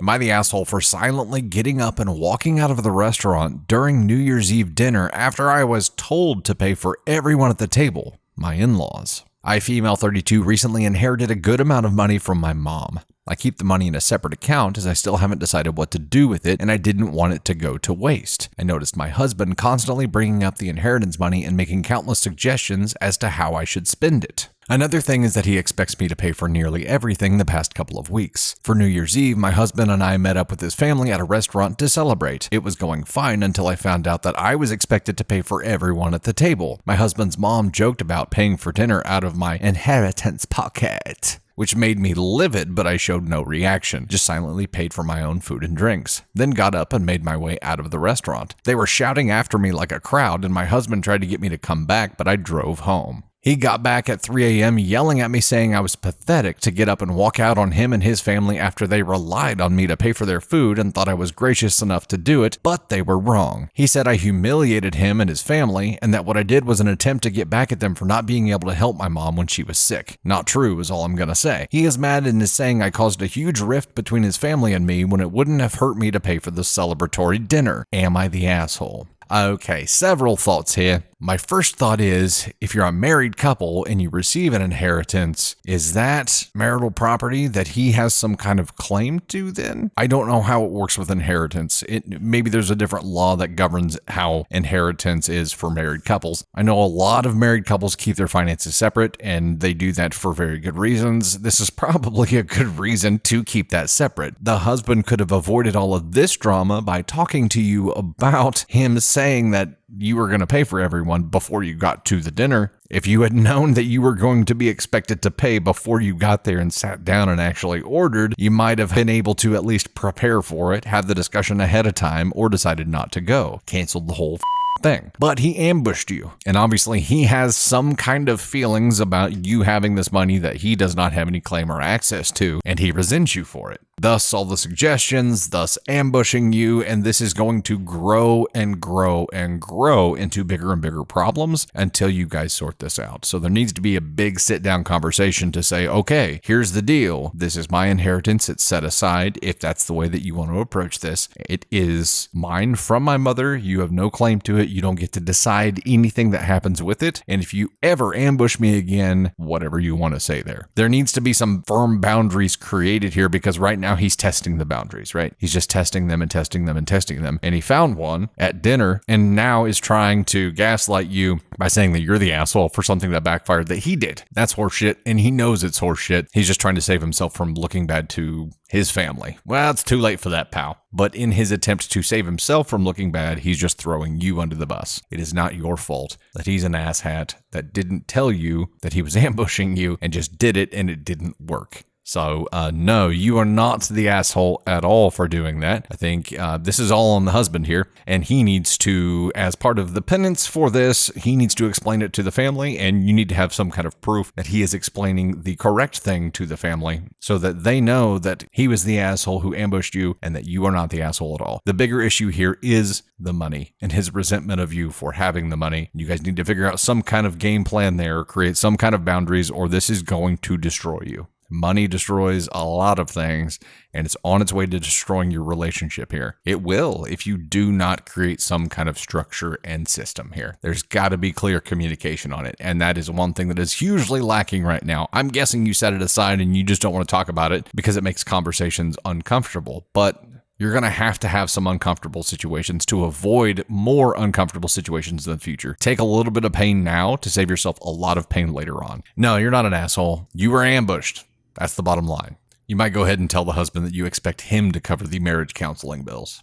Am I the asshole for silently getting up and walking out of the restaurant during New Year's Eve dinner after I was told to pay for everyone at the table? My in-laws. I, female 32, recently inherited a good amount of money from my mom. I keep the money in a separate account as I still haven't decided what to do with it, and I didn't want it to go to waste. I noticed my husband constantly bringing up the inheritance money and making countless suggestions as to how I should spend it. Another thing is that he expects me to pay for nearly everything the past couple of weeks. For New Year's Eve, my husband and I met up with his family at a restaurant to celebrate. It was going fine until I found out that I was expected to pay for everyone at the table. My husband's mom joked about paying for dinner out of my inheritance pocket, which made me livid, but I showed no reaction, just silently paid for my own food and drinks, then got up and made my way out of the restaurant. They were shouting after me like a crowd, and my husband tried to get me to come back, but I drove home. He got back at 3 a.m. yelling at me saying I was pathetic to get up and walk out on him and his family after they relied on me to pay for their food and thought I was gracious enough to do it, but they were wrong. He said I humiliated him and his family and that what I did was an attempt to get back at them for not being able to help my mom when she was sick. Not true is all I'm gonna say. He is mad and is saying I caused a huge rift between his family and me when it wouldn't have hurt me to pay for the celebratory dinner. Am I the asshole? Okay, several thoughts here. My first thought is, if you're a married couple and you receive an inheritance, is that marital property that he has some kind of claim to then? I don't know how it works with inheritance. Maybe there's a different law that governs how inheritance is for married couples. I know a lot of married couples keep their finances separate, and they do that for very good reasons. This is probably a good reason to keep that separate. The husband could have avoided all of this drama by talking to you about him saying that you were going to pay for everyone before you got to the dinner. If you had known that you were going to be expected to pay before you got there and sat down and actually ordered, you might have been able to at least prepare for it, have the discussion ahead of time, or decided not to go. Canceled the whole thing. But he ambushed you, and obviously he has some kind of feelings about you having this money that he does not have any claim or access to, and he resents you for it. Thus all the suggestions, thus ambushing you, and this is going to grow and grow and grow into bigger and bigger problems until you guys sort this out. So there needs to be a big sit-down conversation to say, okay, here's the deal. This is my inheritance. It's set aside. If that's the way that you want to approach this, it is mine from my mother. You have no claim to it. You don't get to decide anything that happens with it. And if you ever ambush me again, whatever you want to say there. There needs to be some firm boundaries created here, because right now he's testing the boundaries, right? He's just testing them and testing them and testing them. And he found one at dinner and now is trying to gaslight you by saying that you're the asshole for something that backfired that he did. That's horseshit, and he knows it's horseshit. He's just trying to save himself from looking bad to his family. Well, it's too late for that, pal. But in his attempt to save himself from looking bad, he's just throwing you under the bus. It is not your fault that he's an asshat that didn't tell you that he was ambushing you and just did it and it didn't work. So, no, you are not the asshole at all for doing that. I think this is all on the husband here, and he needs to, as part of the penance for this, he needs to explain it to the family, and you need to have some kind of proof that he is explaining the correct thing to the family so that they know that he was the asshole who ambushed you and that you are not the asshole at all. The bigger issue here is the money and his resentment of you for having the money. You guys need to figure out some kind of game plan there, create some kind of boundaries, or this is going to destroy you. Money destroys a lot of things, and it's on its way to destroying your relationship here. It will if you do not create some kind of structure and system here. There's got to be clear communication on it, and that is one thing that is hugely lacking right now. I'm guessing you set it aside and you just don't want to talk about it because it makes conversations uncomfortable, but you're going to have some uncomfortable situations to avoid more uncomfortable situations in the future. Take a little bit of pain now to save yourself a lot of pain later on. No, you're not an asshole. You were ambushed. That's the bottom line. You might go ahead and tell the husband that you expect him to cover the marriage counseling bills.